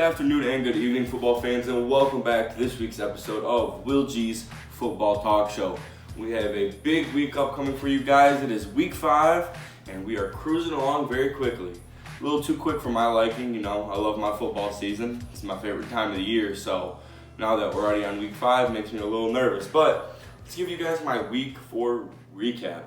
afternoon and good evening, football fans, and welcome back to this week's episode of Will G's Football Talk Show. We have a big week upcoming for you guys. It is week 5, and we are cruising along very quickly. A little too quick for my liking, I love my football season. It's my favorite time of the year, so now that we're already on week 5, it makes me a little nervous. But let's give you guys my week 4 recap.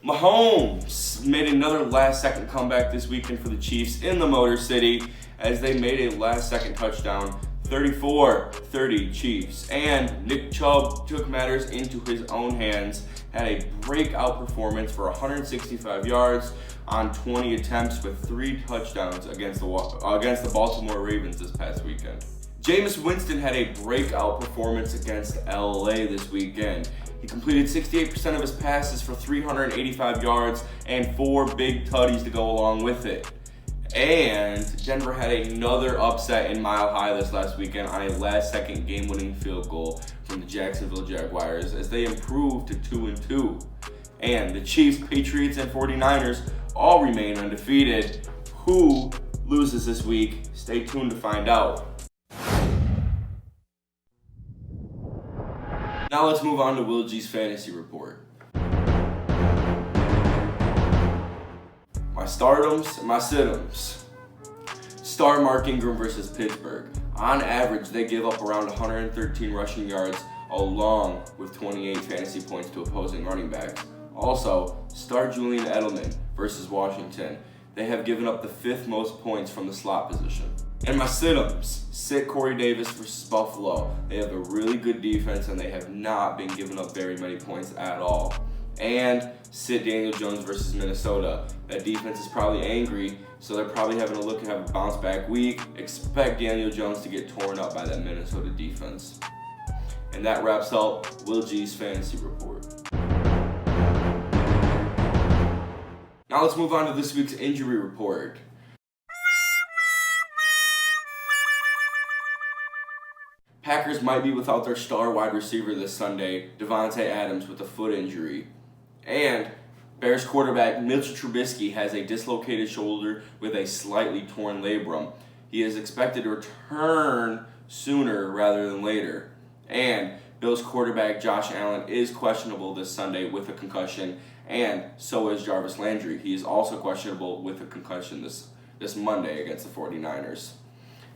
Mahomes made another last-second comeback this weekend for the Chiefs in the Motor City as they made a last-second touchdown, 34-30 Chiefs. And Nick Chubb took matters into his own hands, had a breakout performance for 165 yards on 20 attempts with 3 touchdowns against the Baltimore Ravens this past weekend. Jameis Winston had a breakout performance against LA this weekend. He completed 68% of his passes for 385 yards and 4 big tutties to go along with it. And Denver had another upset in Mile High this last weekend on a last-second game-winning field goal from the Jacksonville Jaguars as they improved to 2-2. And the Chiefs, Patriots, and 49ers all remain undefeated. Who loses this week? Stay tuned to find out. Now let's move on to Will G's Fantasy Report. My stardoms and my situms. Start Mark Ingram versus Pittsburgh. On average, they give up around 113 rushing yards along with 28 fantasy points to opposing running backs. Also, start Julian Edelman versus Washington. They have given up the 5th most points from the slot position. And my situms, sit Corey Davis versus Buffalo. They have a really good defense and they have not been giving up very many points at all. And sit Daniel Jones versus Minnesota. That defense is probably angry, so they're probably having to look to have a bounce back week. Expect Daniel Jones to get torn up by that Minnesota defense. And that wraps up Will G's Fantasy Report. Now let's move on to this week's injury report. Packers might be without their star wide receiver this Sunday, Devontae Adams, with a foot injury. And Bears quarterback Mitchell Trubisky has a dislocated shoulder with a slightly torn labrum. He is expected to return sooner rather than later. And Bills quarterback Josh Allen is questionable this Sunday with a concussion, and so is Jarvis Landry. He is also questionable with a concussion this Monday against the 49ers.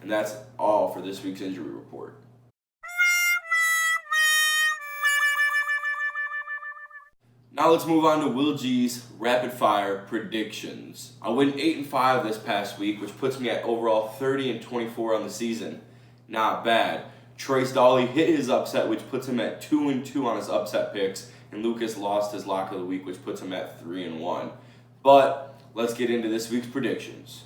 And that's all for this week's injury report. Now let's move on to Will G's rapid fire predictions. I went 8-5 this past week, which puts me at overall 30-24 on the season. Not bad. Trace Dawley hit his upset, which puts him at 2-2 on his upset picks, and Lucas lost his lock of the week, which puts him at 3-1. But let's get into this week's predictions.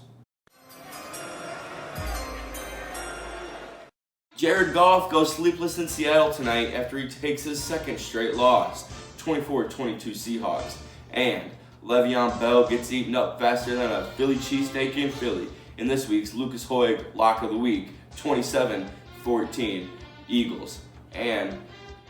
Jared Goff goes sleepless in Seattle tonight after he takes his 2nd straight loss. 24-22 Seahawks. And Le'Veon Bell gets eaten up faster than a Philly cheesesteak in Philly in this week's Lucas Hoig Lock of the Week, 27-14 Eagles. And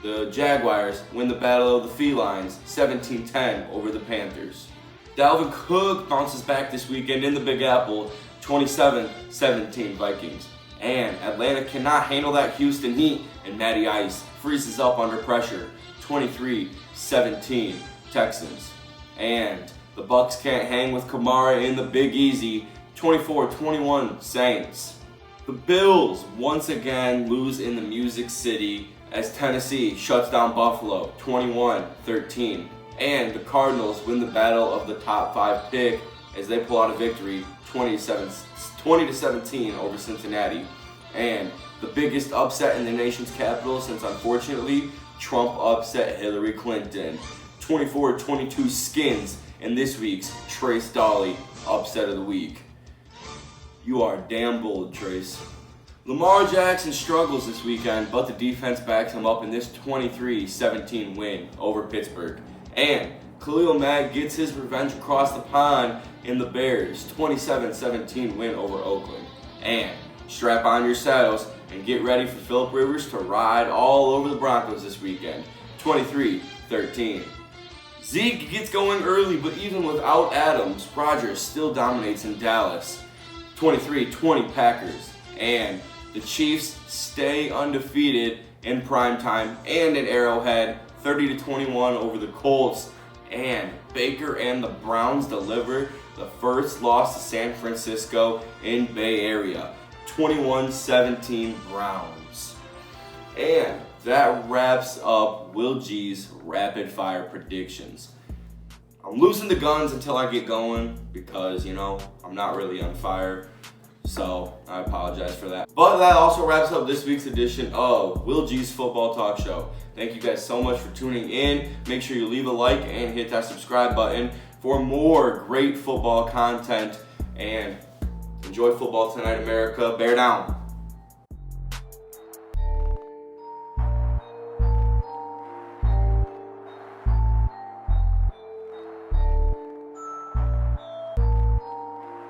the Jaguars win the Battle of the Felines, 17-10 over the Panthers. Dalvin Cook bounces back this weekend in the Big Apple, 27-17 Vikings. And Atlanta cannot handle that Houston Heat, and Matty Ice freezes up under pressure, 23-17 Texans. And the Bucks can't hang with Kamara in the Big Easy, 24-21 Saints. The Bills once again lose in the Music City as Tennessee shuts down Buffalo, 21-13. And the Cardinals win the battle of the top 5 pick as they pull out a victory, 20-17 over Cincinnati. And the biggest upset in the nation's capital since, unfortunately, Trump upset Hillary Clinton, 24-22 Skins in this week's Trace Dawley Upset of the Week. You are damn bold, Trace. Lamar Jackson struggles this weekend, but the defense backs him up in this 23-17 win over Pittsburgh. And Khalil Mack gets his revenge across the pond in the Bears' 27-17 win over Oakland. And strap on your saddles and get ready for Phillip Rivers to ride all over the Broncos this weekend, 23-13. Zeke gets going early, but even without Adams, Rodgers still dominates in Dallas. 23-20 Packers. And the Chiefs stay undefeated in primetime and in Arrowhead, 30-21 over the Colts. And Baker and the Browns deliver the first loss to San Francisco in Bay Area, 21-17 Browns. And that wraps up Will G's rapid fire predictions. I'm losing the guns until I get going because, I'm not really on fire. So I apologize for that. But that also wraps up this week's edition of Will G's Football Talk Show. Thank you guys so much for tuning in. Make sure you leave a like and hit that subscribe button for more great football content. And enjoy football tonight, America. Bear down.